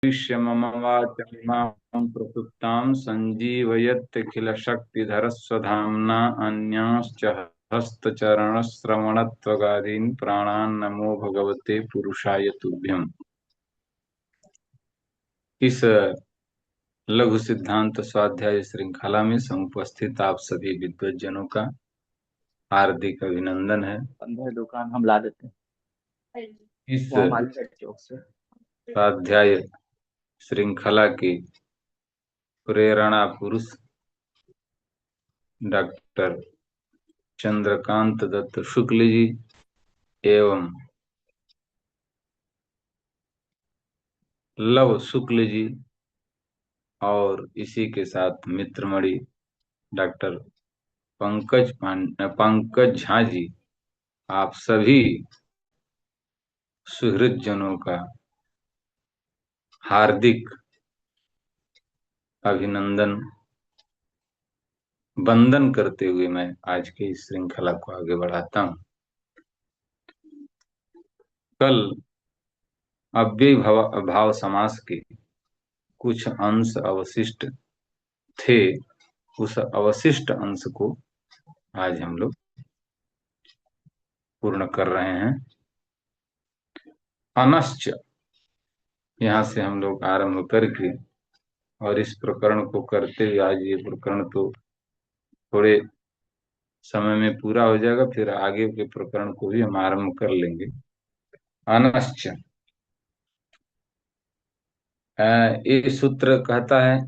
भविष्य मम वाचमिमां प्रसुप्तां सञ्जीवयत्यखिलशक्तिधरस्वधाम्ना अन्यांश्च हस्तचरणश्रवणत्वगादीन् प्राणान् नमो भगवते पुरुषाय तुभ्यम्। इस लघु सिद्धांत स्वाध्याय श्रृंखला में समुपस्थित आप सभी विद्वज्जनों का हार्दिक अभिनंदन है। 15 दुकान हम ला देते हैं। इस वो हमारे चौक से। स्वाध्याय श्रृंखला के प्रेरणा पुरुष डॉक्टर चंद्रकांत दत्त शुक्ल जी एवं लव शुक्ल जी और इसी के साथ मित्रमणि डॉक्टर पंकज झा जी, आप सभी सुहृद जनों का हार्दिक अभिनंदन वंदन करते हुए मैं आज के इस श्रृंखला को आगे बढ़ाता हूँ। कल अव्ययी भाव समास के कुछ अंश अवशिष्ट थे, उस अवशिष्ट अंश को आज हम लोग पूर्ण कर रहे हैं। अनश्च यहाँ से हम लोग आरंभ करके और इस प्रकरण को करते हुए, आज ये प्रकरण तो थोड़े समय में पूरा हो जाएगा, फिर आगे के प्रकरण को भी हम आरंभ कर लेंगे। अनश्च ये सूत्र कहता है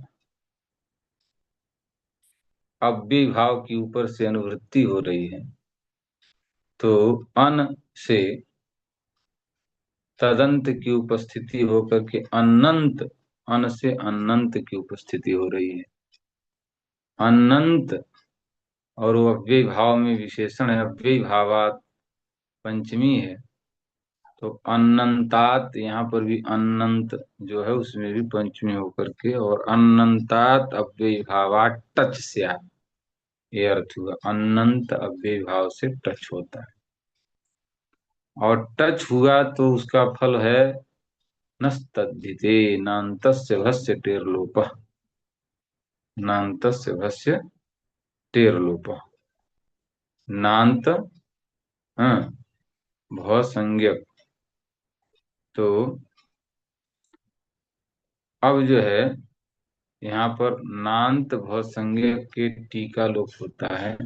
अव्ययी भाव की ऊपर से अनुवृत्ति हो रही है, तो अन से तदंत की उपस्थिति होकर के अनंत, अन से अनंत की उपस्थिति हो रही है। अनंत और वो अव्ययी भाव में विशेषण है, अव्ययी भावात पंचमी है, तो अनंतात यहाँ पर भी अनंत जो है उसमें भी पंचमी होकर के और अनंतात अव्ययी भावात टच से ये अर्थ हुआ। अनंत अव्ययी भाव से टच होता है और टच हुआ तो उसका फल है नस्तद्धिते नान्तस्य भस्य टेर्लोपः। नान्तस्य भस्य टेर्लोपः, नान्त हाँ भ संज्ञक, तो अब जो है यहाँ पर नान्त भ संज्ञक के टीका लोप होता है,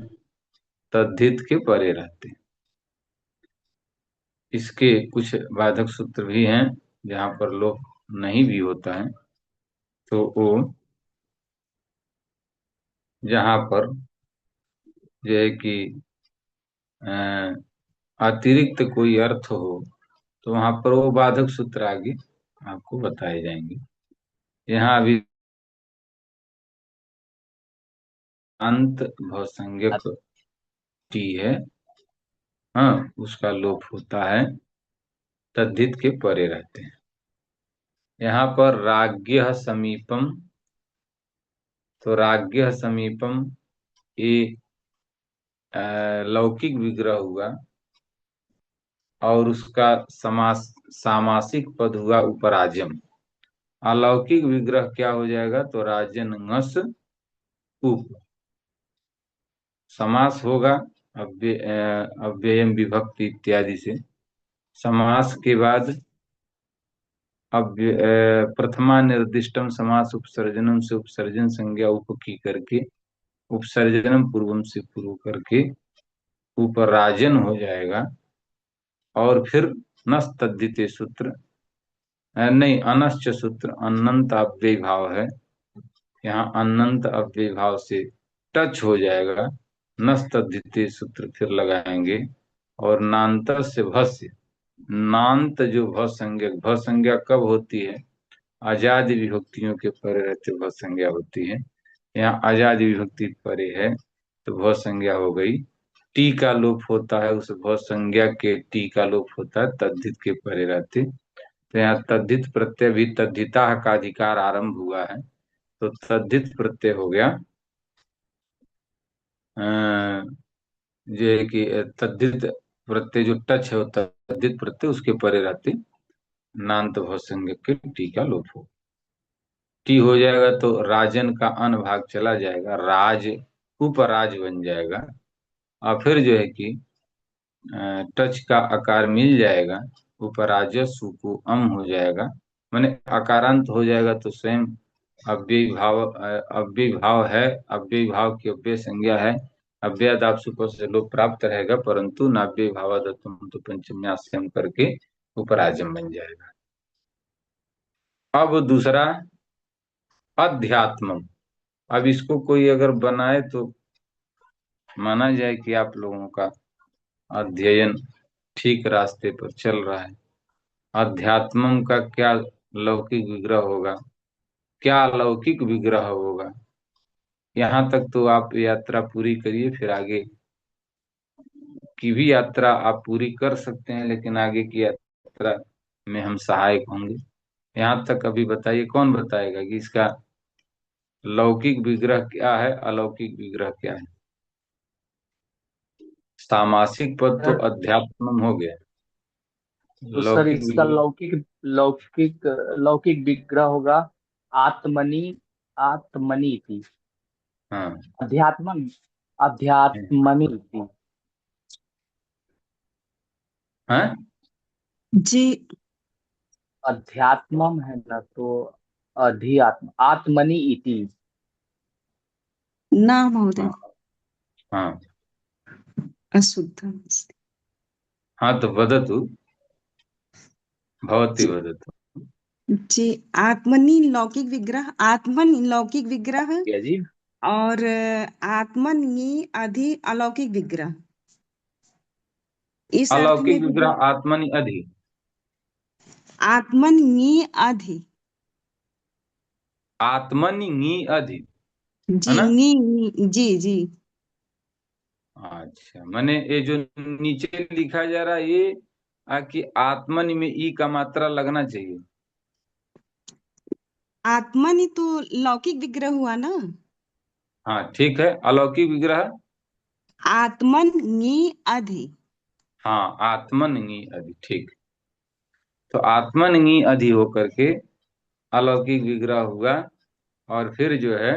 तद्धित के परे रहते हैं। इसके कुछ बाधक सूत्र भी हैं जहाँ पर लोप नहीं भी होता है, तो वो जहाँ पर जो है कि अतिरिक्त कोई अर्थ हो तो वहां पर वो बाधक सूत्र आगे आपको बताए जाएंगे। यहाँ अभी अंत भवसंज्ञक टी है, हाँ उसका लोप होता है, तद्धित के परे रहते हैं। यहाँ पर राज्ञ समीपम, तो राज्ञ समीपम ये लौकिक विग्रह हुआ और उसका समास सामासिक पद हुआ उपराजम। अलौकिक विग्रह क्या हो जाएगा, तो राजन ngस उप समास होगा अव्ययम विभक्ति इत्यादि से। समास के बाद प्रथमा निर्दिष्टम समास उपसर्जनम से उपसर्जन संज्ञा उप की करके उपसर्जनम पूर्वम से पूर्व करके उपराजन हो जाएगा और फिर नस तद्धिते सूत्र नहीं अनश्च सूत्र अनंत अव्यय भाव है, यहाँ अनंत अव्यय भाव से टच हो जाएगा, नस तद्धिते सूत्र फिर लगाएंगे और नान्त से भस्य, नान्त जो भ संज्ञा कब होती है, आजाद विभक्तियों के परे रहते भ संज्ञा होती है। यहाँ आजाद विभक्ति परे है तो भ संज्ञा हो गई। टी का लोप होता है, उस भ संज्ञा के टी का लोप होता है तद्धित के परे रहते, तो यहाँ तद्धित प्रत्यय भी तद्धिता का अधिकार आरंभ हुआ है, तो तद्धित प्रत्यय हो गया जो है कि तद्धित प्रत्यय जो टच है वो तद्धित प्रत्यय उसके परे रहते नान्त भवसंज्ञक के टी का लोप हो। टी हो जाएगा तो राजन का अन भाग चला जाएगा, राज उपराज बन जाएगा। और फिर जो है कि टच का आकार मिल जाएगा, उपराज सुकु अम हो जाएगा, माने आकारांत हो जाएगा तो स्वयं अव्ययी भाव, अव्ययी भाव है, अव्ययी भाव की अव्यय संज्ञा है, अव्ययादाप सुपर से लोप प्राप्त रहेगा, परंतु नाव्ययी भावादत्तम तो पंचम्यास्यम करके उपराजम बन जाएगा। अब दूसरा अध्यात्मम। अब इसको कोई अगर बनाए तो माना जाए कि आप लोगों का अध्ययन ठीक रास्ते पर चल रहा है। अध्यात्मम का क्या लौकिक विग्रह होगा, क्या लौकिक विग्रह होगा, यहाँ तक तो आप यात्रा पूरी करिए, फिर आगे की भी यात्रा आप पूरी कर सकते हैं, लेकिन आगे की यात्रा में हम सहायक होंगे। यहाँ तक अभी बताइए, कौन बताएगा कि इसका लौकिक विग्रह क्या है, अलौकिक विग्रह क्या है। सामासिक पद तो सर, अध्यात्म हो गया, तो सर लौकिक इसका विग्रह। लौकिक लौकिक विग्रह होगा आत्मनि, आत्मनि थी, हाँ अध्यात्मन, अध्यात्मनि थी। हाँ। जी। अध्यात्मम है ना, तो अध्यात्म आत्मनि इति। न महोदय, हाँ हाँ। अशुद्धम् अस्ति। हाँ तो वदतु, भवती जी। वदतु। जी, आत्मनि लौकिक विग्रह, आत्मन लौकिक विग्रह, क्या जी? और आत्मनि अधि अलौकिक विग्रह। इस अर्थ में अलौकिक भी विग्रह आत्मनि अधि, आत्मनि अधि। आत्मनि ङी अधि, है जी, ना। जी जी। अच्छा, माने ये जो नीचे लिखा जा रहा है ये कि आत्मनि में ई का मात्रा लगना चाहिए। आत्मनि तो लौकिक विग्रह हुआ ना। हाँ ठीक है, अलौकिक विग्रह। आत्मनि अधि। हाँ आत्मन ङी अधि, ठीक। तो आत्मन ङी अधि होकर के अलौकिक विग्रह हुआ। और फिर जो है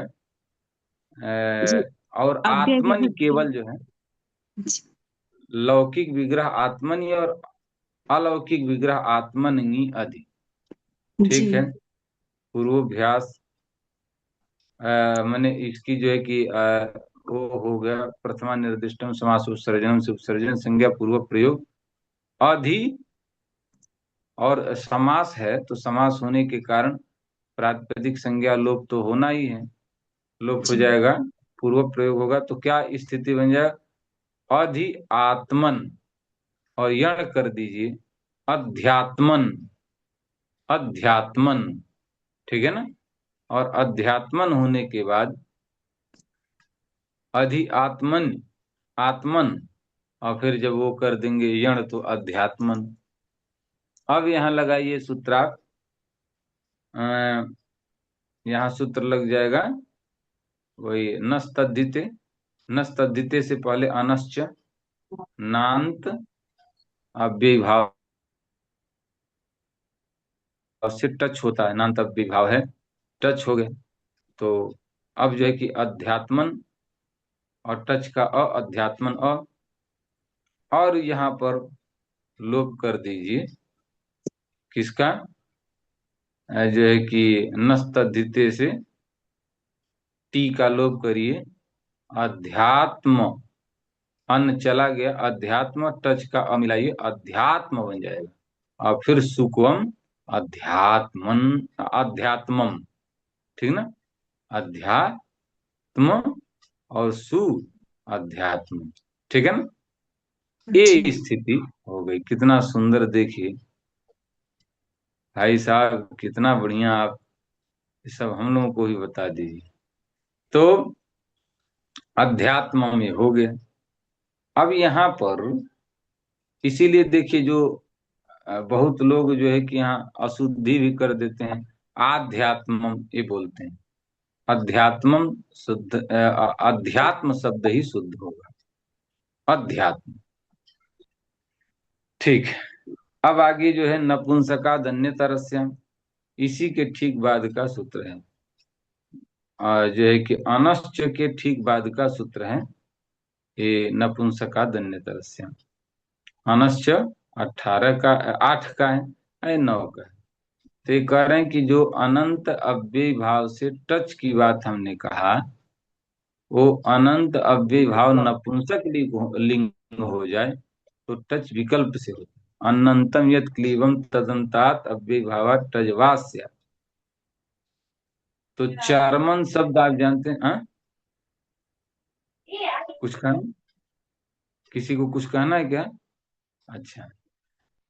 जी, और अव्यय आत्मन विभक्ति। केवल जो है लौकिक विग्रह आत्मनि और अलौकिक विग्रह आत्मन ङी अधि, जी ठीक है। पूर्वोभ्यास मैंने इसकी जो है कि वो हो गया, प्रथमा निर्दिष्टम समास उपसर्जनम से उपसर्जन संज्ञा पूर्वक प्रयोग अधि। और समास है तो समास होने के कारण प्रातिपदिक संज्ञा लोप तो होना ही है, लोप हो जी जाएगा, पूर्वक प्रयोग होगा तो क्या स्थिति बन जाएगा, अधि आत्मन, और यण कर दीजिए अध्यात्मन, अध्यात्मन, ठीक है ना। और अध्यात्मन होने के बाद अधि आत्मन, आत्मन, और फिर जब वो कर देंगे यण तो अध्यात्मन। अब यहाँ लगाइए सूत्रार्थ, यहाँ सूत्र लग जाएगा वही नस्तद्धिते, नस्तद्धिते से पहले अनश्च नान्त अव्ययी भाव से टच होता है, नान्त अव्ययी भाव है, टच हो गया। तो अब जो है कि अध्यात्मन और टच का अध्यात्मन और यहाँ पर लोप कर दीजिए किसका, जो है कि नस्तद्धिते से टी का लोप करिए, अध्यात्म, अन्न चला गया, अध्यात्म टच का मिलाइए, अध्यात्म बन जाएगा। और फिर सुकवम अध्यात्मन, अध्यात्मम, ठीक ना, अध्यात्म और सु अध्यात्म, ठीक है ना। जी। ये स्थिति हो गई, कितना सुंदर देखिए भाई साहब, कितना बढ़िया आप ये सब हम लोगों को ही बता दीजिए। तो अध्यात्म में हो गया। अब यहाँ पर इसीलिए देखिए जो बहुत लोग जो है कि यहाँ अशुद्धि भी कर देते हैं, आध्यात्मम ये बोलते हैं, अध्यात्मम शुद्ध, अध्यात्म शब्द ही शुद्ध होगा, अध्यात्म, ठीक। अब आगे जो है नपुंसका धन्यतरस्यम, इसी के ठीक बाद का सूत्र है, जो है कि अनश्च के ठीक बाद का सूत्र है ये नपुंसका दन्यतरस्याम। अनश्च 18 का 8 का है, 9 का है। तो ये कह रहे हैं कि जो अनंत अव्यय भाव से टच की बात हमने कहा, वो अनंत अव्यय भाव नपुंसक लिंग हो जाए तो टच विकल्प से होता है। अनंतम यत क्लीबम तदंतात अव्यय भाव टजवास्य। तो चारमन शब्द आप जानते हैं? हाँ? कुछ कहना, किसी को कुछ कहना है क्या? अच्छा,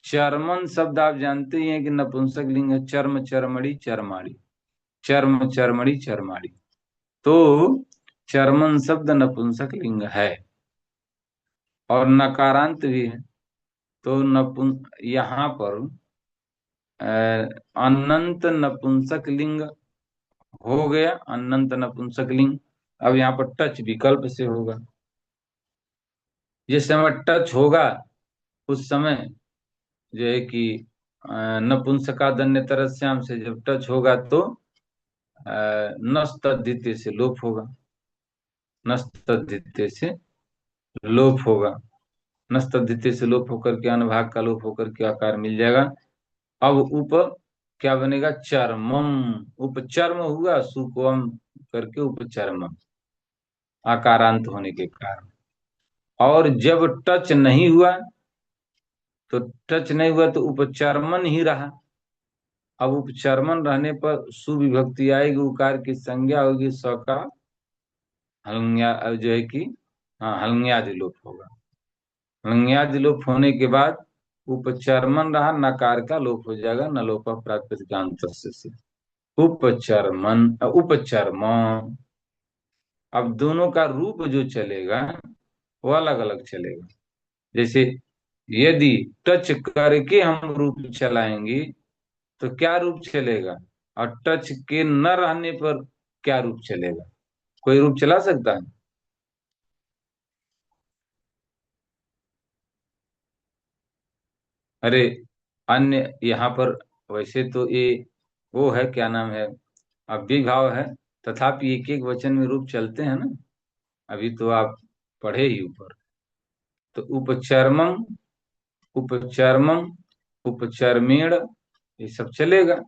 चर्मन शब्द आप जानते ही हैं कि नपुंसक लिंग है। चर्म चरमड़ी चरमाड़ी, चर्म चरमड़ी चरमाड़ी। तो चर्मन शब्द नपुंसक लिंग है और नकारांत भी है। तो यहाँ पर अनंत नपुंसक लिंग हो गया, अनंत नपुंसक लिंग। अब यहाँ पर टच विकल्प से होगा। जिस समय टच होगा उस समय जो है कि नपुंसकादन्य तरस्याम से जब टच होगा तो नस तद्धित से लोप होगा, नस तद्धित से लोप होगा, नस तद्धित से लोप होकर के अनुभाग का लोप होकर के आकार मिल जाएगा। अब ऊपर क्या बनेगा? चर्मम। उपचर्म हुआ, सुकोम करके उपचर्मम, आकारांत होने के कारण। और जब टच नहीं हुआ, तो टच नहीं हुआ तो उपचर्मन ही रहा। अब उपचर्मन रहने पर सुविभक्ति आएगी, उकार की संज्ञा होगी, स का हलंग्या जो है कि हाँ हलंग्यादि लोप होगा। हलंग्यादि लोप होने के बाद उपचर्मन रहा, नकार का लोप हो जाएगा, न लोप प्रातिपदिकांत से। उपचर्मन उपचर्म। अब दोनों का रूप जो चलेगा वो अलग अलग चलेगा। जैसे यदि टच करके हम रूप चलाएंगे तो क्या रूप चलेगा, और टच के न रहने पर क्या रूप चलेगा? कोई रूप चला सकता है? अरे अन्य यहाँ पर वैसे तो ये वो है, क्या नाम है, अव्ययीभाव है, तथापि एक एक वचन में रूप चलते हैं ना। अभी तो आप पढ़े ही ऊपर। तो उपचर्मम, उपचर्मम, उपचर्मेण, ये सब चलेगा।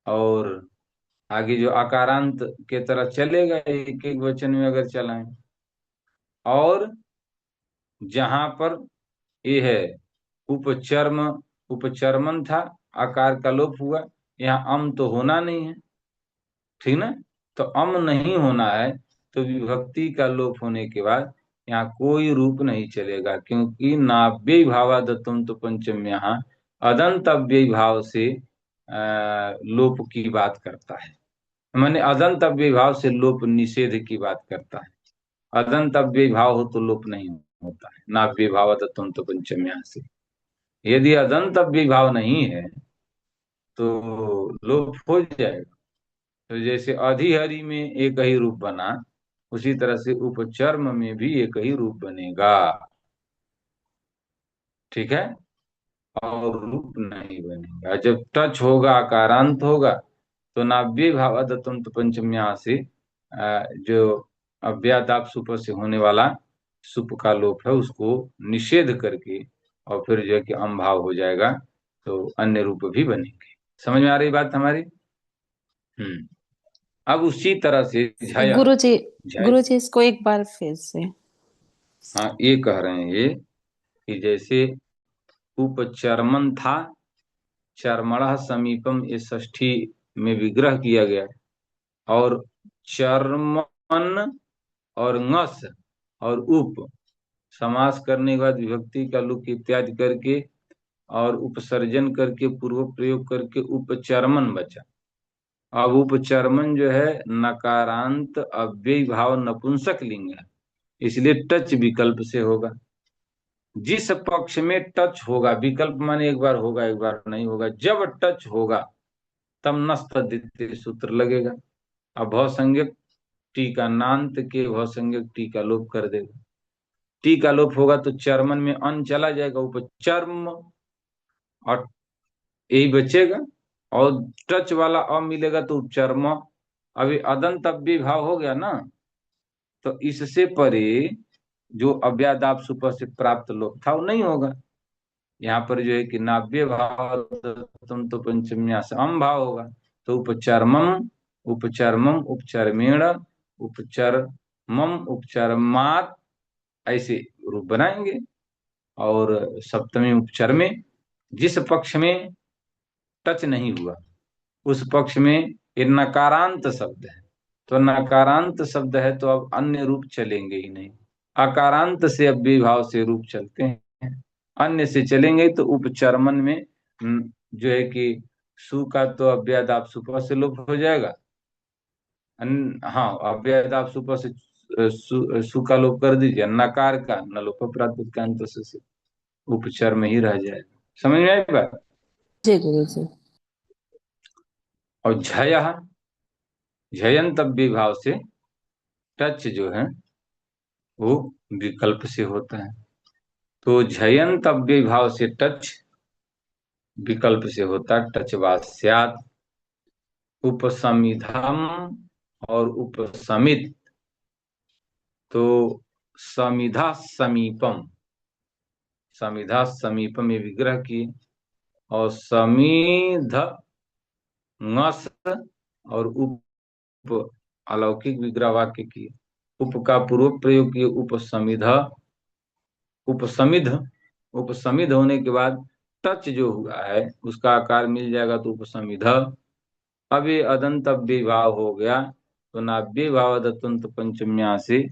और आगे जो आकारांत के तरह चलेगा एक एक वचन में अगर चलाएं। और जहां पर ये है उपचर्म, उपचर्मन था, आकार का लोप हुआ, यहाँ अम तो होना नहीं है, ठीक ना। तो अम नहीं होना है, तो विभक्ति का लोप होने के बाद यहाँ कोई रूप नहीं चलेगा, क्योंकि नाव्यय भावादत्तम तो पंचम यहाँ अदंत अव्यय भाव से लोप की बात करता है। मैंने अदंत अव्यय भाव से लोप निषेध की बात करता है। अदंत अव्यय भाव हो तो लोप नहीं होता है, नाव्यय भावादत्तम तो पंचम यहाँ से। यदि अदंत अव्यय भाव नहीं है तो लोप हो जाएगा। तो जैसे अधिहरि में एक ही रूप बना, उसी तरह से उपचर्म में भी एक ही रूप बनेगा, ठीक है। और रूप नहीं बनेगा। जब टच होगा, आकारांत होगा, तो नाव्य भावादत्तम तो पंचम्या से जो अव्यादाप सुप से होने वाला सुप का लोप है उसको निषेध करके और फिर जो है कि अम्भाव हो जाएगा, तो अन्य रूप भी बनेंगे। समझ में आ रही बात हमारी? हम्म। अब उसी तरह से झया, गुरुजी, झय, गुरुजी इसको एक बार फिर से। हाँ ये कह रहे हैं ये कि जैसे उपचर्मन था, चर्मण समीपम, ये षष्ठी में विग्रह किया गया। और चर्मन और ngस और उप समास करने के बाद विभक्ति का लुक इत्यादि करके और उपसर्जन करके पूर्व प्रयोग करके उपचर्मन बचा। अब उपचर्मन जो है नकारांत अव्यय भाव नपुंसक लिंग है, इसलिए टच विकल्प से होगा। जिस पक्ष में टच होगा, विकल्प माने एक बार होगा एक बार नहीं होगा, जब टच होगा तब नस्त द्वितीय सूत्र लगेगा। अब भवसंज्ञक टी का नान्त के भवसंज्ञक टी का लोप कर देगा। टी का लोप होगा तो चर्मन में अन चला जाएगा, उपचर्म, और यही बचेगा। और टच वाला अ मिलेगा तो उपचर्म, अभी अदंत अव्यय भाव हो गया ना, तो इससे परे जो अव्यादाप सुपर से प्राप्त लोक था वो नहीं होगा। यहाँ पर जो है कि नाभ्य भाव तुम तो पंचम्यास अम भाव होगा। तो उपचर्मम, उपचर्मम, उपचर्मेण, उपचर्मम, उपचर्मात, ऐसे रूप बनाएंगे। और सप्तमी उपचर में जिस पक्ष में टच नहीं हुआ उस पक्ष में ये नकारांत शब्द है, तो नकारांत शब्द है तो अब अन्य रूप चलेंगे ही नहीं। अकारांत से अब विभाव से रूप चलते हैं, अन्य से चलेंगे तो उपचर्मन में जो है कि सु का तो अव्ययदाप सुपर से लोप हो जाएगा। हाँ, अव्ययदाप सुपर से सु का लोप कर दीजिए, नकार का न लोप प्रातिपदिक से उपचर में ही रह जाएगा। समझ में आई बात। जी गुरु जी। और झय, झयंत विभाव से टच जो है वो विकल्प से होता है। तो झयंत विभाव से टच विकल्प से होता है, टचवास्यात्। उपसमिधम और उपसमित, तो समिधा समीपम, समिधा समीपम ये विग्रह की, और समीध ngस और उप अलौकिक विग्रह वाक्य की। उप का पूर्व प्रयोग किए उपसमिध, उपसमिध, उपसमिध होने के बाद टच जो हुआ है उसका आकार मिल जाएगा तो उपसमिध। अब ये अदंत विभाव हो गया, तो नाभ्य भाव दत्तंत पंचम्या से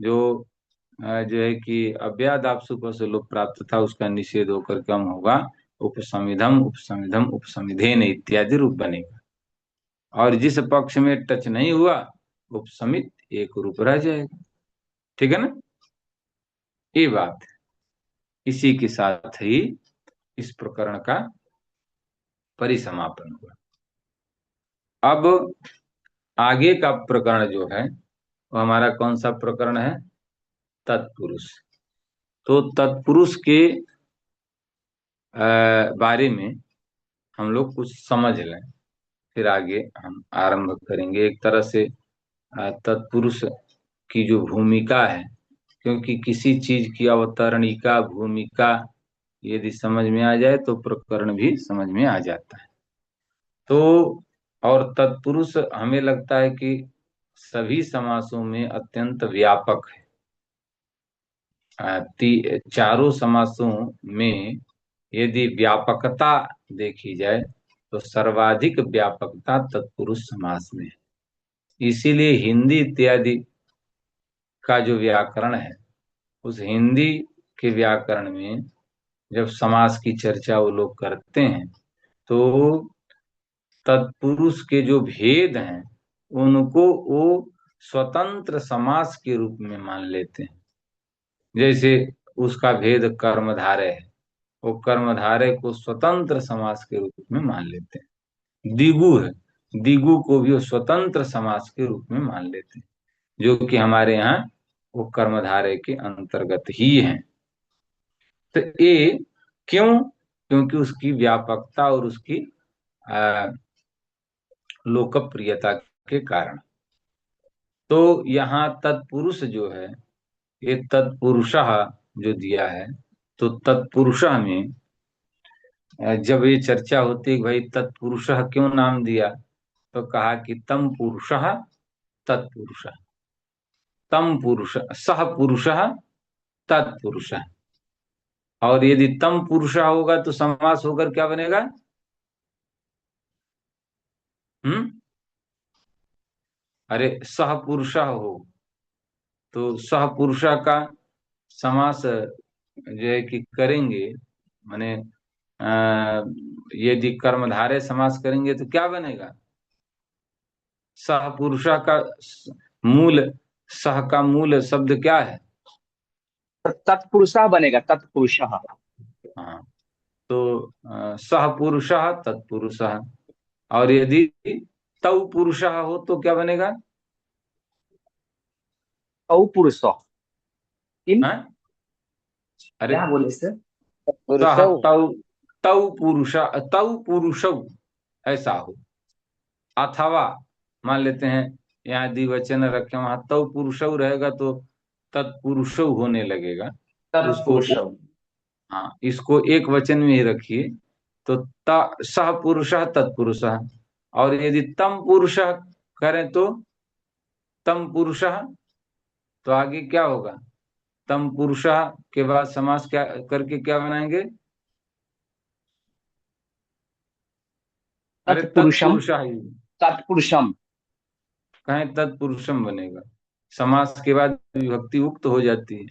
जो जो है कि अव्यादाप सुपर से लोप प्राप्त था उसका निषेध होकर कम होगा, उपसमिधम, उपसमिधम, उपसमिधेन इत्यादि रूप बनेगा। और जिस पक्ष में टच नहीं हुआ उपसमित एक रूप रह जाएगा। ठीक है ना, ये बात है। इसी के साथ ही इस प्रकरण का परिसमापन हुआ। अब आगे का प्रकरण जो है वो हमारा कौन सा प्रकरण है, तत्पुरुष। तो तत्पुरुष के बारे में हम लोग कुछ समझ लें, फिर आगे हम आरंभ करेंगे। एक तरह से तत्पुरुष की जो भूमिका है, क्योंकि किसी चीज की अवतरणिका भूमिका यदि समझ में आ जाए तो प्रकरण भी समझ में आ जाता है। तो और तत्पुरुष हमें लगता है कि सभी समासों में अत्यंत व्यापक है। चारों समासों में यदि व्यापकता देखी जाए तो सर्वाधिक व्यापकता तत्पुरुष समास में है। इसीलिए हिंदी इत्यादि का जो व्याकरण है उस हिंदी के व्याकरण में जब समास की चर्चा वो लोग करते हैं तो तत्पुरुष के जो भेद हैं उनको वो स्वतंत्र समास के रूप में मान लेते हैं। जैसे उसका भेद कर्मधारय है, वो कर्मधारय को स्वतंत्र समास के रूप में मान लेते हैं। दिगु है, दिगु को भी वो स्वतंत्र समास के रूप में मान लेते हैं, जो कि हमारे यहाँ वो कर्मधारय के अंतर्गत ही है। तो ये क्यों, क्योंकि उसकी व्यापकता और उसकी लोकप्रियता के कारण। तो यहाँ तत्पुरुष जो है, ये तत्पुरुषः जो दिया है, तो तत्पुरुषः में जब ये चर्चा होती है कि भाई तत्पुरुषः क्यों नाम दिया, तो कहा कि तम पुरुषः तत्पुरुषः, तम पुरुष सह पुरुषः तत्पुरुषः। और यदि तम पुरुषः होगा तो समास होकर क्या बनेगा, हम्म, अरे सह पुरुषः हो तो सह पुरुषः का समास जो है कि करेंगे, माने यदि कर्मधारय समास करेंगे तो क्या बनेगा, सह पुरुषः का मूल, सह का मूल शब्द क्या है, तत्पुरुषः बनेगा, तत्पुरुषः। हाँ, तो सह पुरुषः तत्पुरुषः। और यदि तौ पुरुषः हो तो क्या बनेगा, औ पुरुषः। इन हाँ? अरे क्या बोले सर? सह पुरुषौ। तौ, तौ पुरुष, तौ पुरुषौ ऐसा हो, अथवा मान लेते हैं यहाँ द्विवचन रखे, वहां तव पुरुषौ रहेगा तो तत्पुरुषौ होने लगेगा। उसको तत्पुरुष। हाँ, इसको एक वचन में ही रखिए तो त सह पुरुषः तत्पुरुषः। और यदि तम पुरुषः करें तो तम पुरुषः, तो आगे क्या होगा? तम पुरुषः के बाद समास क्या करके क्या बनाएंगे? अरे तत्पुरुषम। तत्पुरुषः ही तत्पुरुषम। कहें तत्पुरुषम बनेगा। समास के बाद विभक्ति उक्त हो जाती है,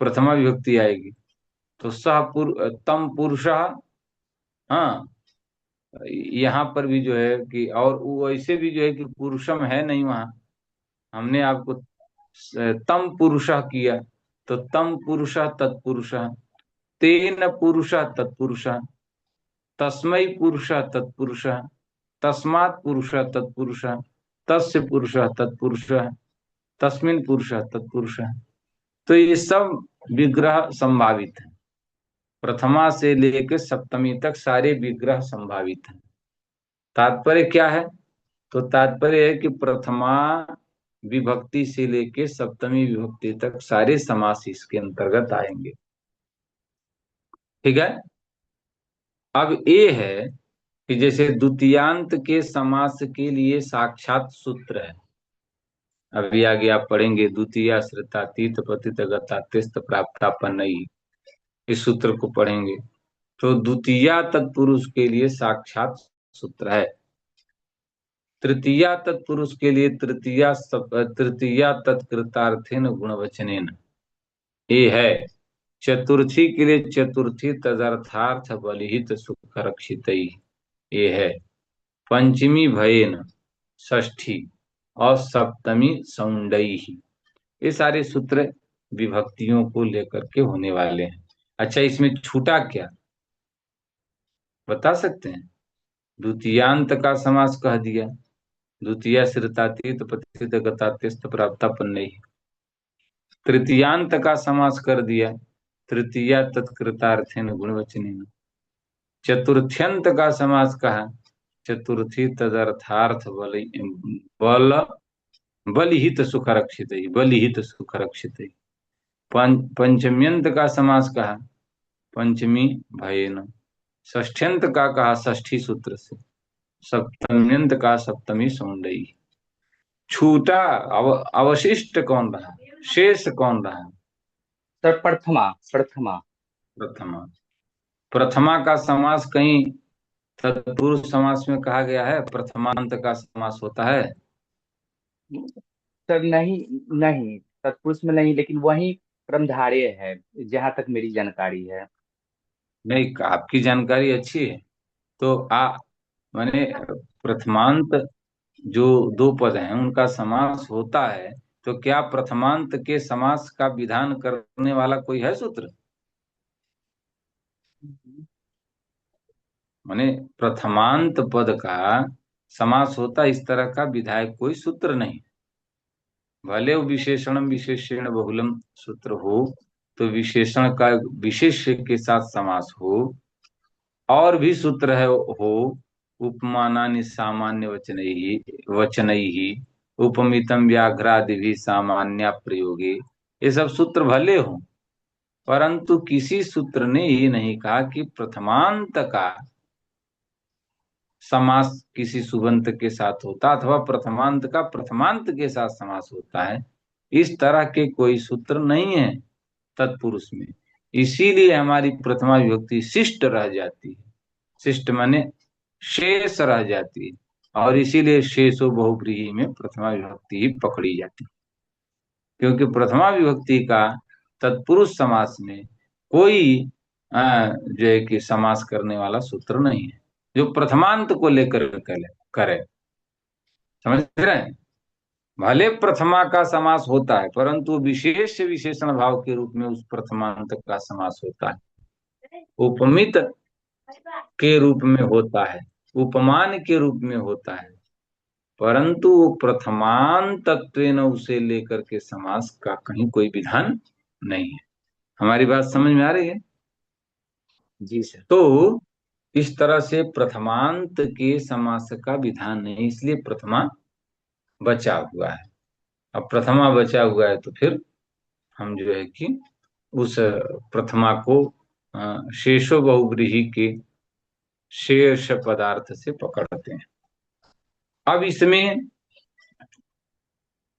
प्रथमा विभक्ति आएगी तो तम पुरुषः। हाँ, यहाँ पर भी जो है कि, और वो ऐसे भी जो है कि पुरुषम है नहीं वहां, हमने आपको तम पुरुषः किया तो तम पुरुषः तत्पुरुषः, तेन पुरुषः तत्पुरुषः, तस्मै पुरुषः तत्पुरुषः, तस्मात् पुरुषः तत्पुरुषः, तस्य पुरुषः तत्पुरुषः, तस्मिन् पुरुषः तत्पुरुषः। तो ये सब विग्रह संभावित है, प्रथमा से लेकर सप्तमी तक सारे विग्रह संभावित हैं। तात्पर्य क्या है? तो तात्पर्य है कि प्रथमा विभक्ति से लेकर सप्तमी विभक्ति तक सारे समास इसके अंतर्गत आएंगे। ठीक है। अब ये है कि जैसे द्वितीयांत के समास के लिए साक्षात सूत्र है, अभी आगे आप पढ़ेंगे, द्वितीया श्रितातीत पतित गतात्यस्त प्राप्तापन्नई, इस सूत्र को पढ़ेंगे तो द्वितीया तत्पुरुष के लिए साक्षात सूत्र है। तृतीया तत्पुरुष के लिए तृतीया तत्कृतार्थेन गुणवचनेन, ये है। चतुर्थी के लिए चतुर्थी तदर्थार्थ बलिहित सुख रक्षित, ये है। पंचमी भयेन, षष्ठी और सप्तमी सौंडई, ये सारे सूत्र विभक्तियों को लेकर के होने वाले हैं। अच्छा, इसमें छूटा क्या बता सकते हैं? द्वितीयांत का समास कह दिया, द्वितीया श्रितातीत पतित गतात्यस्त प्राप्तापन्नई। तृतीयांत का समास कर दिया, तृतीया तत्कृतार्थेन गुणवचनेन। चतुर्थ्यंत का समास कहा, चतुर्थी तदर्थार्थ बल बलिहित सुख रक्षित, बलिहित सुख रक्षित। पंचम्यंत का समास कहा, पंचमी भयेन। षष्ठ्यंत का कहा षष्ठी सूत्र से। सप्तम्यंत का सप्तमी सौंदई। छूटा अवशिष्ट कौन रहा, शेष कौन रहा? सर प्रथमा। प्रथमा। प्रथमा। प्रथमा का समास कहीं तत्पुरुष समास में कहा गया है? प्रथमांत का समास होता है? सर नहीं, नहीं तत्पुरुष में नहीं, लेकिन वही क्रमधारय है जहां तक मेरी जानकारी है। नहीं, आपकी जानकारी अच्छी है तो माने प्रथमांत जो दो पद हैं उनका समास होता है, तो क्या प्रथमांत के समास का विधान करने वाला कोई है सूत्र? माने प्रथमांत पद का समास होता इस तरह का विधायक कोई सूत्र नहीं। भले वो विशेषणम विशेषण बहुलम सूत्र हो, तो विशेषण का विशेष्य के साथ समास हो, और भी सूत्र है हो, उपमानानि सामान्य वचनैहि उपमितम व्याघ्रादि भी सामान्य प्रयोगे, ये सब सूत्र भले हो, परंतु किसी सूत्र ने ये नहीं कहा कि प्रथमांत का समास किसी सुबंत के साथ होता अथवा प्रथमांत का प्रथमांत के साथ समास होता है। इस तरह के कोई सूत्र नहीं है तत्पुरुष में, इसीलिए हमारी प्रथमा विभक्ति शिष्ट रह जाती है। शिष्ट माने शेष रह जाती है, और इसीलिए शेषो बहुव्रीहि में प्रथमा विभक्ति ही पकड़ी जाती है, क्योंकि प्रथमा विभक्ति का तत्पुरुष समास में कोई जो है कि समास करने वाला सूत्र नहीं है जो प्रथमांत को लेकर करे। समझ रहे हैं? भले प्रथमा का समास होता है, परंतु विशेष विशेषण भाव के रूप में उस प्रथमांत का समास होता है, उपमित के रूप में होता है, उपमान के रूप में होता है, परंतु प्रथमांतत्वेन उसे लेकर के समास का कहीं कोई विधान नहीं है। हमारी बात समझ में आ रही है? जी सर। तो इस तरह से प्रथमांत के समास का विधान नहीं, इसलिए प्रथमा बचा हुआ है। अब प्रथमा बचा हुआ है तो फिर हम जो है कि उस प्रथमा को शेषो बहुव्रीहि के शेष पदार्थ से पकड़ते हैं। अब इसमें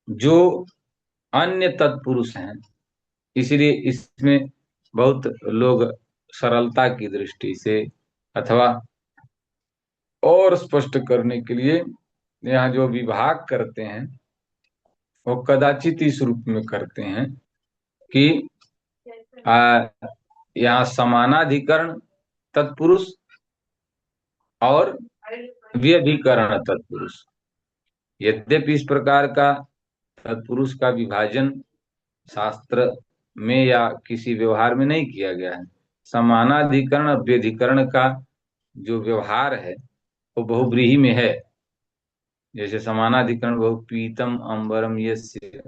जो अन्य तत्पुरुष हैं, इसलिए इसमें बहुत लोग सरलता की दृष्टि से अथवा और स्पष्ट करने के लिए यहाँ जो विभाग करते हैं वो कदाचित इस रूप में करते हैं कि यहाँ समानाधिकरण तत्पुरुष और व्यभिकरण तत्पुरुष। यद्यपि इस प्रकार का तत्पुरुष का विभाजन शास्त्र में या किसी व्यवहार में नहीं किया गया है। समानाधिकरण और व्यधिकरण का जो व्यवहार है वो बहुव्रीहि में है। जैसे समानाधिकरण बहु पीतम अंबरम यस्य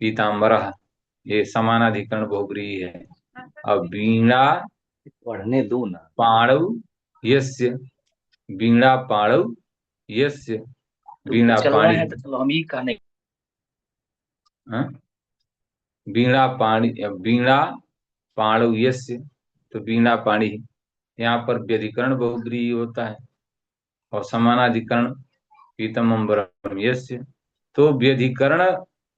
पीतांबरः, ये समानाधिकरण बहुव्रीहि है। अब वीणा पढ़ने दो ना। पाणौ यस्य, वीणा पाणौ यस्य, तो वीणा चल रहा पाणी, है तो चलो हम ही कहने। हाँ? वीणा पाणी, वीणा पाणौ यस्य, तो वीणा पाणी, यहाँ पर व्यधिकरण बहुव्रीहि होता है और समानाधिकरण पीतम अंबरम यस्य। तो व्यधिकरण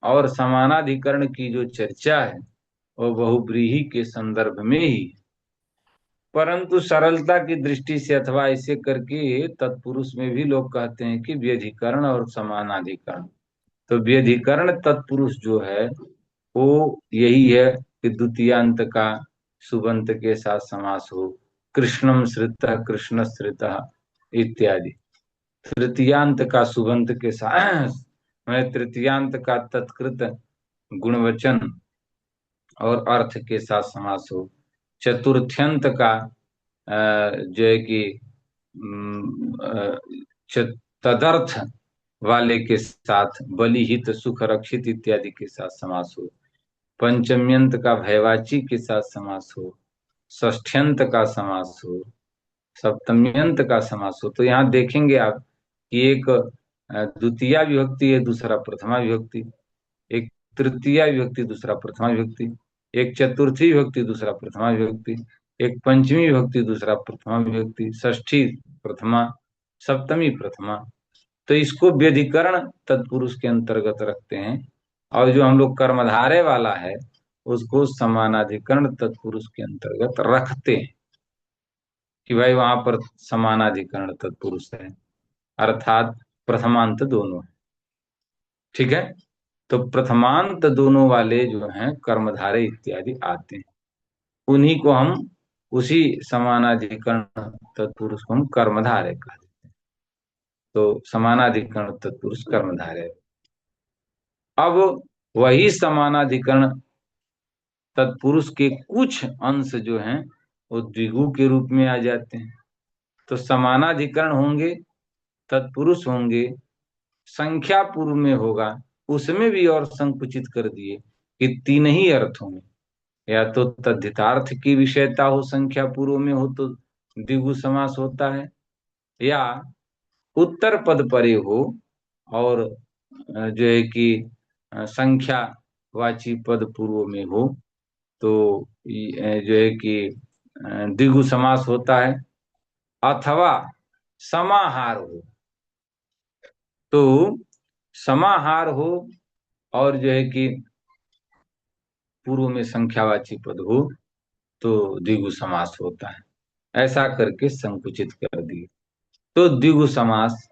और समानाधिकरण की जो चर्चा है वो बहुव्रीहि के संदर्भ में ही, परंतु सरलता की दृष्टि से अथवा ऐसे करके तत्पुरुष में भी लोग कहते हैं कि व्यधिकरण और समानाधिकरण। तो व्यधिकरण तत्पुरुष जो है वो यही है कि द्वितीयांत का सुबंत के साथ समास हो, कृष्णम श्रितः कृष्ण श्रितः इत्यादि। तृतीयांत का सुबंत के साथ मैं तृतीयांत का तत्कृत गुणवचन और अर्थ के साथ समास हो। चतुर्थ्यंत का जो है कि तदर्थ वाले के साथ बलिहित सुख रक्षित इत्यादि के साथ समास हो। पंचम्यंत का भयवाची के साथ समास हो। षष्ठ्यंत का समास हो। सप्तम्यंत का समास हो। तो यहाँ देखेंगे आप कि एक द्वितीया विभक्ति है, दूसरा प्रथमा विभक्ति, एक तृतीया विभक्ति दूसरा प्रथमा विभक्ति, एक चतुर्थी विभक्ति दूसरा प्रथमा विभक्ति, एक पंचमी विभक्ति दूसरा प्रथमा विभक्ति, षष्ठी प्रथमा, सप्तमी प्रथमा। तो इसको व्यधिकरण तत्पुरुष के अंतर्गत रखते हैं। और जो हम लोग कर्मधारय वाला है उसको समानाधिकरण तत्पुरुष के अंतर्गत रखते हैं कि भाई वहां पर समानाधिकरण तत्पुरुष है, अर्थात प्रथमांत दोनों है। ठीक है, तो प्रथमांत दोनों वाले जो हैं कर्मधारय इत्यादि आते हैं, उन्हीं को हम उसी समानाधिकरण तत्पुरुष को हम कर्मधारय कहते हैं। तो समानाधिकरण तत्पुरुष कर्मधारय। अब वही समानाधिकरण तत्पुरुष के कुछ अंश जो हैं वो द्विगु के रूप में आ जाते हैं। तो समानाधिकरण होंगे, तत्पुरुष होंगे, संख्या पूर्व में होगा, उसमें भी और संकुचित कर दिए कि तीन ही अर्थों में, या तो तद्धितार्थ की विषयता हो, संख्या पूर्व में हो तो द्विगु समास होता है, या उत्तर पद परे हो और जो है कि संख्या वाची पद पूर्व में हो तो जो है कि द्विगु समास होता है, अथवा समाहार हो तो समाहार हो और जो है कि पूर्व में संख्यावाची पद हो तो द्विगु समास होता है। ऐसा करके संकुचित कर दिए तो द्विगु समास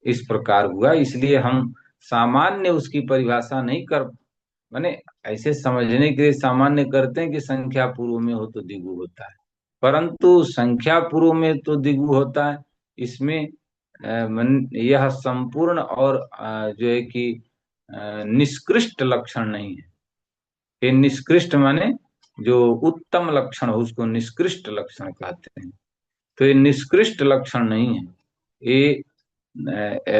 इस प्रकार हुआ। इसलिए हम सामान्य उसकी परिभाषा नहीं कर, माने ऐसे समझने के लिए सामान्य करते हैं कि संख्या पूर्व में हो तो द्विगु होता है, परंतु संख्या पूर्व में तो द्विगु होता है, इसमें यह संपूर्ण और जो है कि निष्कृष्ट लक्षण नहीं है। ये निष्कृष्ट माने जो उत्तम लक्षण हो उसको निष्कृष्ट लक्षण कहते हैं। तो ये निष्कृष्ट लक्षण नहीं है, ये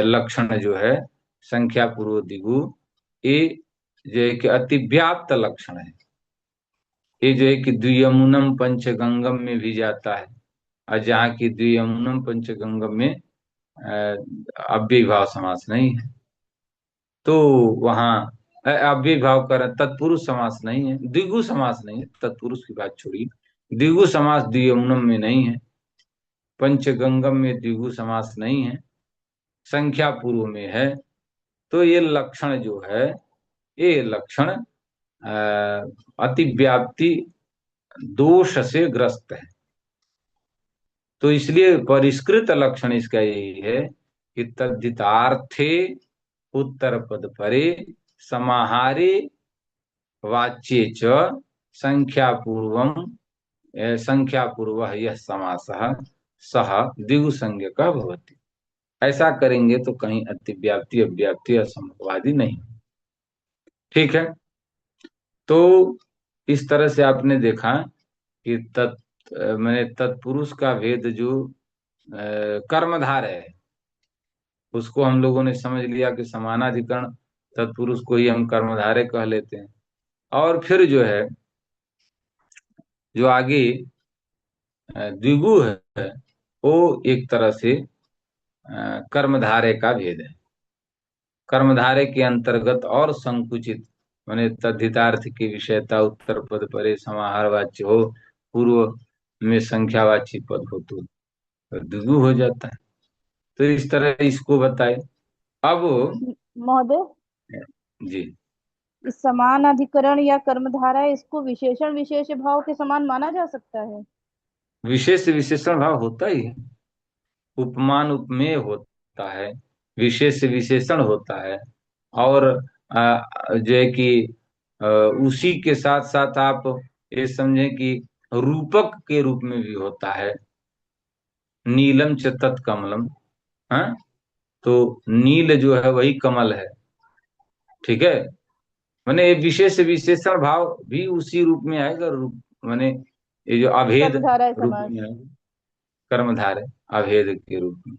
लक्षण जो है संख्या पूर्व द्विगु, ये जो है कि अतिव्याप्त लक्षण है। ये जो है कि द्वियमुनम पंचगंगम में भी जाता है, और जहाँ की द्वियमुनम पंचगंगम में अव्ययीभाव समास नहीं है। तो वहाँ अव्ययीभाव कर तत्पुरुष समास नहीं है, द्विगु समास नहीं है, तत्पुरुष की बात छोड़िए। द्विगु समास द्वियमुनम में नहीं है, पंचगंगम में द्विगु समास नहीं है, संख्या पूर्व में है। तो ये लक्षण जो है, ये लक्षण अतिव्याप्ति दोष से ग्रस्त है। तो इसलिए परिष्कृत लक्षण इसका यही है कि तद्धितार्थे उत्तर पद परे समाहारे वाच्ये च संख्या पूर्व यह समासः सह द्विगुसंज्ञक भवति। ऐसा करेंगे तो कहीं अतिव्याप्ति अव्याप्ति असंभवादि नहीं। ठीक है। तो इस तरह से आपने देखा कि मैंने तत्पुरुष का भेद जो कर्मधारय है, उसको हम लोगों ने समझ लिया कि समानाधिकरण तत्पुरुष को ही हम कर्मधारय कह लेते हैं। और फिर जो है, जो आगे द्विगु है, वो एक तरह से कर्मधारय का भेद है। कर्मधारय के अंतर्गत और संकुचित माने तद्धितार्थ की विषयता उत्तर पद परे समाहार वाच्य हो, पूर्व में संख्यावाची पद हो, तो द्विगु हो जाता है। तो इस तरह इसको बताए। अब महोदय, जी, इस समान अधिकरण या कर्मधारय, इसको विशेषण विशेष भाव के समान माना जा सकता है? विशेष विशेषण भाव होता ही है, उपमान उपमेय होता है, विशेष विशेषण होता है, और जो है कि उसी के साथ साथ आप ये समझें कि रूपक के रूप में भी होता है। नीलम च तत्कमलम, हाँ, तो नील जो है वही कमल है। ठीक है। माने ये विशेष विशेषण भाव भी उसी रूप में आएगा, रूप माने ये जो अभेद कर्मधारय रूप समास। में आएगा, कर्मधारय अभेद के रूप में,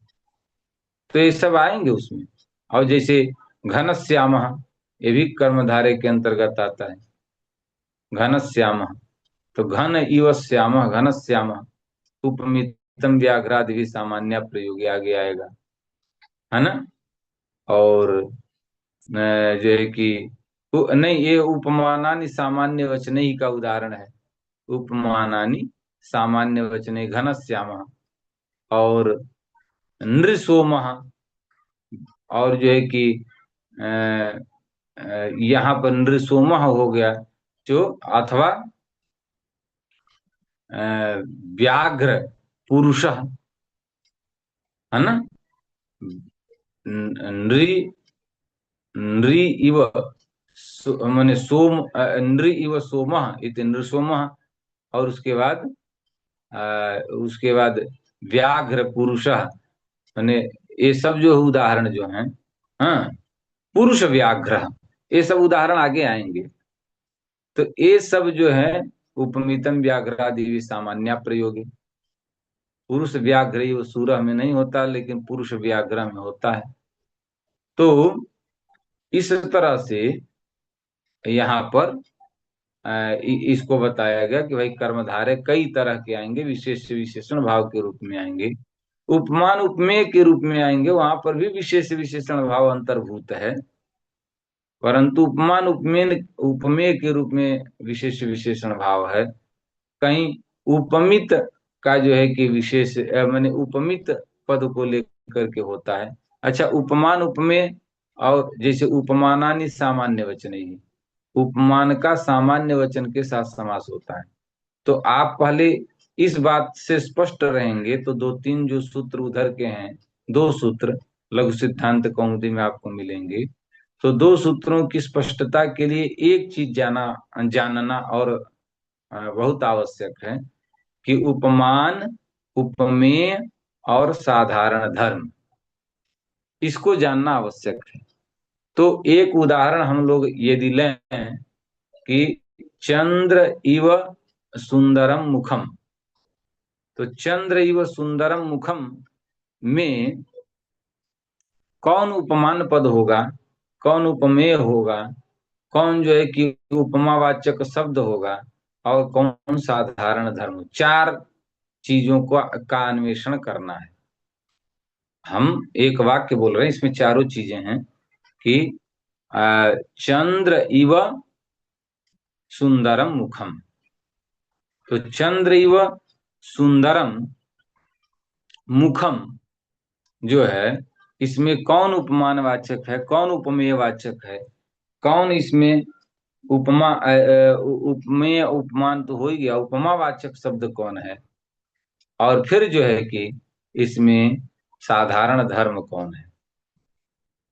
तो ये सब आएंगे उसमें। और जैसे घन श्याम, ये भी कर्मधारय के अंतर्गत आता है। घन श्याम, तो घन इव श्याम, घन श्याम, उपमितम व्याघ्रादि भी सामान्य प्रयोग आगे आएगा, है ना। और जो है कि नहीं, ये उपमानानि सामान्य वचने ही का उदाहरण है। उपमानानि सामान्य वचने घन श्याम और नृसोम, और जो है कि यहाँ पर नृसोम हो गया, जो अथवा व्याघ्र पुरुष, है ना। नृ नृ इव माने सोम, नृ इव सोम इति नृसोम, और उसके बाद व्याघ्र पुरुष, माने ये सब जो उदाहरण जो हैं, हाँ, पुरुष व्याघ्र, ये सब उदाहरण आगे आएंगे। तो ये सब जो है उपमितम व्याघ्रादि भी सामान्य प्रयोग है। पुरुष व्याघ्र वो सूरह में नहीं होता, लेकिन पुरुष व्याघ्र में होता है। तो इस तरह से यहाँ पर इसको बताया गया कि भाई कर्मधारय कई तरह के आएंगे, विशेष विशेषण भाव के रूप में आएंगे, उपमान उपमेय के रूप में आएंगे, वहां पर भी विशेष विशेषण भाव अंतर्भूत है। परंतु उपमान उपमेय के रूप में विशेष विशेषण भाव है। कहीं उपमित का जो है कि विशेष माने उपमित पद को लेकर के होता है। अच्छा, उपमान उपमेय, और जैसे उपमानानि सामान्य वचन ही, उपमान का सामान्य वचन के साथ समास होता है। तो आप पहले इस बात से स्पष्ट रहेंगे तो दो तीन जो सूत्र उधर के हैं, दो सूत्र लघु सिद्धांत कौमुदी में आपको मिलेंगे। तो दो सूत्रों की स्पष्टता के लिए एक चीज जानना और बहुत आवश्यक है कि उपमान उपमेय और साधारण धर्म, इसको जानना आवश्यक है। तो एक उदाहरण हम लोग यदि लें कि चंद्र इव सुंदरम मुखम, तो चंद्र इव सुंदरम मुखम में कौन उपमान पद होगा, कौन उपमेय होगा, कौन जो है कि उपमावाचक शब्द होगा, और कौन साधारण धर्म, चार चीजों का अन्वेषण करना है। हम एक वाक्य बोल रहे हैं, इसमें चारों चीजें हैं कि चंद्र इव सुंदरम मुखम। तो चंद्र इव सुंदरम मुखम जो है, इसमें कौन उपमानवाचक है, कौन उपमेयवाचक है, कौन इसमें उपमा उपमेय उपमान तो हो ही गया, उपमावाचक शब्द कौन है, और फिर जो है कि इसमें साधारण धर्म कौन है,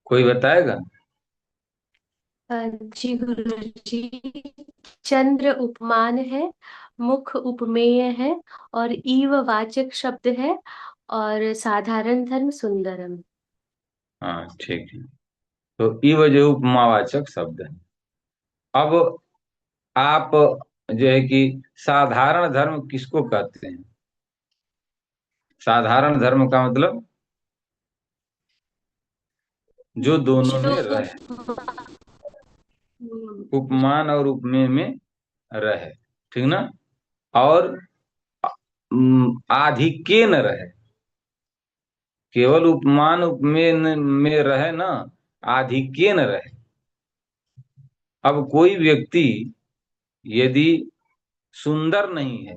कोई बताएगा? जी गुरुजी, चंद्र उपमान है, मुख उपमेय है, और ईव वाचक शब्द है, और साधारण धर्म सुंदरम। हाँ ठीक है, तो इव जो उपमावाचक शब्द है। अब आप जो है कि साधारण धर्म किसको कहते हैं? साधारण धर्म का मतलब जो दोनों जो में रहे, उपमान और उपमेय में रहे, ठीक ना, और आधिक्य न रहे, केवल उपमान उपमेय में रहे ना, आधिक्य न रहे। अब कोई व्यक्ति यदि सुंदर नहीं है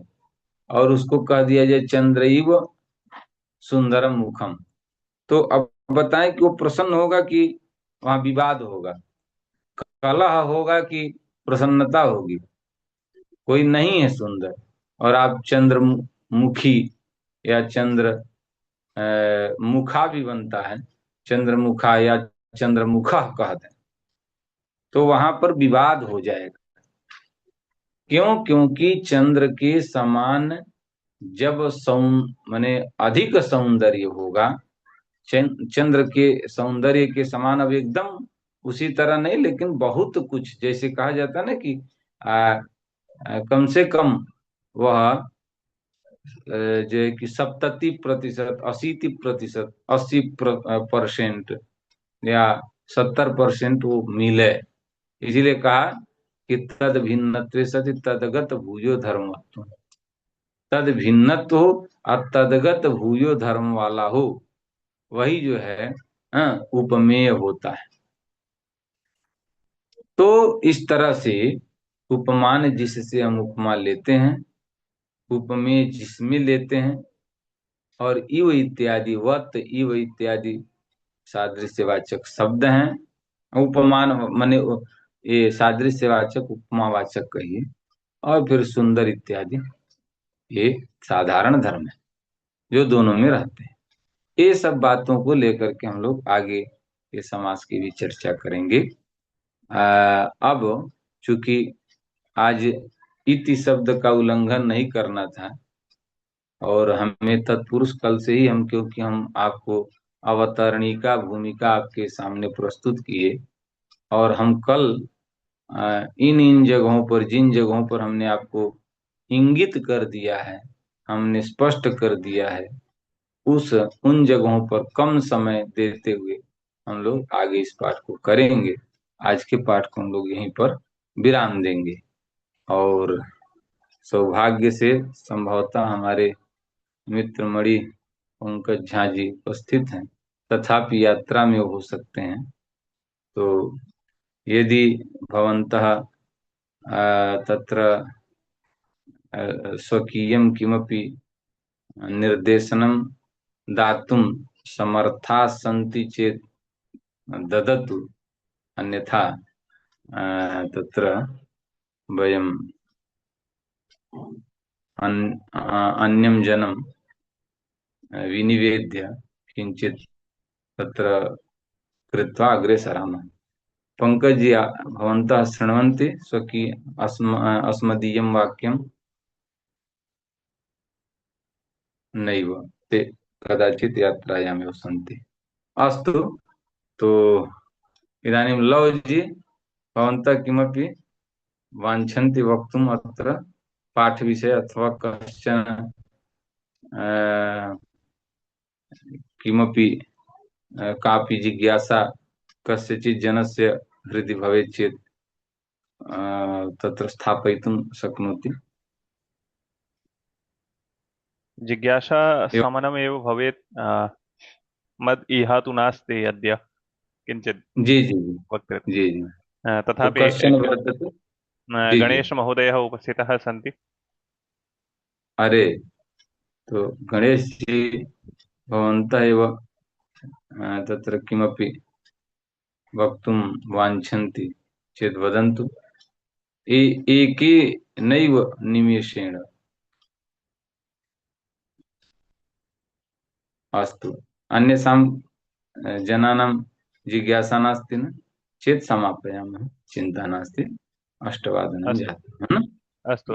और उसको कह दिया जाए चंद्रईव सुंदरम मुखम, तो अब बताएं कि वो प्रसन्न होगा कि वहां विवाद होगा, कलह होगा कि प्रसन्नता होगी? कोई नहीं है सुंदर और आप चंद्रमुखी या चंद्र मुखा भी बनता है, चंद्रमुखा या चंद्रमुखा कह दें, तो वहां पर विवाद हो जाएगा। क्यों? क्योंकि चंद्र के समान जब माने अधिक सौंदर्य होगा, चंद्र के सौंदर्य के समान अब एकदम उसी तरह नहीं, लेकिन बहुत कुछ, जैसे कहा जाता है ना कि कम से कम वह जो है कि 70%, 80%, 80% या 70% वो मिले। इसीलिए कहा कि तद भिन्नत्वे सति तदगत भूयो धर्मत्व, तद भिन्नत्व हो और तदगत भूयो धर्म वाला हो, वही जो है उपमेय होता है। तो इस तरह से उपमान जिससे हम उपमा लेते हैं, उपमेय जिसमें लेते हैं, और इव इत्यादि वत इव इत्यादि सादृश्यवाचक शब्द हैं। उपमान माने ये सादृश्यवाचक उपमावाचक कहिए, और फिर सुंदर इत्यादि ये साधारण धर्म है जो दोनों में रहते हैं। ये सब बातों को लेकर के हम लोग आगे के समास की भी चर्चा करेंगे। अब चूंकि आज इति शब्द का उल्लंघन नहीं करना था, और हमें तत्पुरुष कल से ही हम, क्योंकि हम आपको अवतरणिका भूमिका आपके सामने प्रस्तुत किए, और हम कल इन इन जगहों पर, जिन जगहों पर हमने आपको इंगित कर दिया है, हमने स्पष्ट कर दिया है, उन जगहों पर कम समय देते हुए हम लोग आगे इस पाठ को करेंगे। आज के पाठ को हम लोग यहीं पर विराम देंगे, और सौभाग्य से संभवतः हमारे मित्र मणि पंकज झा जी उपस्थित हैं, तथापि यात्रा में हो सकते हैं। तो यदि भवन्तः तत्र स्वकीयं किमपि निर्देशनं दातुं समर्थाः सन्ति चेत् ददतु, अन्यथा तत्र वयं अन्यं जनं विनिवेद्य किञ्चित् तत्र कृत्वा अग्रे सरामः। पंकज जी, भवन्तः शृण्वन्ति स्वकीय अस्मदीयं वाक्यं? नैव, ते कदाचित् यात्रायामेव सन्ति। अस्तु, तो इदानीं लव जी, भवन्तः किमपि वाञ्छन्ति वक्तुम् अत्र पाठविषये, अथवा कश्चन किमपि कापि जिज्ञासा कस्यचित् जनस्य हृदि भवेत् चेत् तत्र स्थापयितुं शक्नोति। जिज्ञासा शमनमेव भवेत्। मद इहा तु नास्ति अद्य। किञ्चित् जी जी जी वक्तव्यं। जी जी। तो तथापि कश्चन वर्तते। जी जी। गणेशमहोदयः उपस्थितः सन्ति। अरे, तो गणेश जी भवन्तः एव तत्र किमपि वक्तुं वाञ्छन्ति चेत् वदन्तु। एकेनैव निमेषेण। अस्तु। अन्येषां जनानां जिज्ञासा नास्ति न चेत् समापयामः, चिन्ता नास्ति। 8 वादनं अस्तु जातं, है ना? अस्तु।